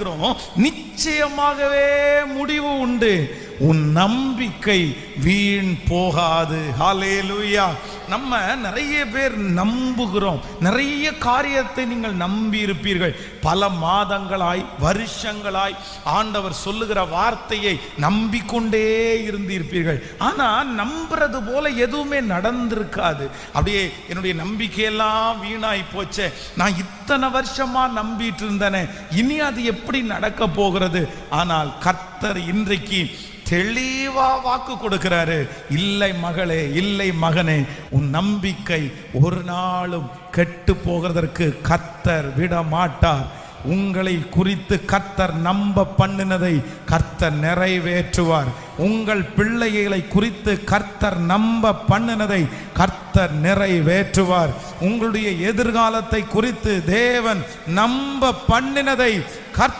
வாசிக்கிறோம், நிச்சயமாகவே முடிவு உண்டு, உன் நம்பிக்கை வீண் போகாது. ஹல்லேலூயா. நம்ம நிறைய பேர் நம்புகிறோம். நிறைய காரியத்தை நீங்கள் நம்பி இருப்பீர்கள். பல மாதங்களாய் வருஷங்களாய் ஆண்டவர் சொல்லுகிற வார்த்தையை நம்பிக்கொண்டே இருந்திருப்பீர்கள். ஆனா நம்புறது போல எதுவுமே நடந்திருக்காது. அப்படியே என்னுடைய நம்பிக்கையெல்லாம் வீணாய் போச்சே, நான் இத்தனை வருஷமா நம்பிட்டு இருந்தேனே, இனி அது எப்படி நடக்க போகிறது? ஆனால் கர்த்தர் இன்றைக்கு தெளிவா வாக்கு கொடுக்கிறாரு. இல்லை மகளே, இல்லை மகனே, உன் நம்பிக்கை ஒரு நாளும் கெட்டு போகிறதற்கு கர்த்தர் விட மாட்டார். உங்களை குறித்து கர்த்தர் நம்ப பண்ணினதை கர்த்தர் நிறைவேற்றுவார். உங்கள் பிள்ளைகளை குறித்து கர்த்தர் நம்ப பண்ணினதை கர்த்தர் நிறைவேற்றுவார். உங்களுடைய எதிர்காலத்தை குறித்து தேவன் நம்ப பண்ணினதை கர்த்தர்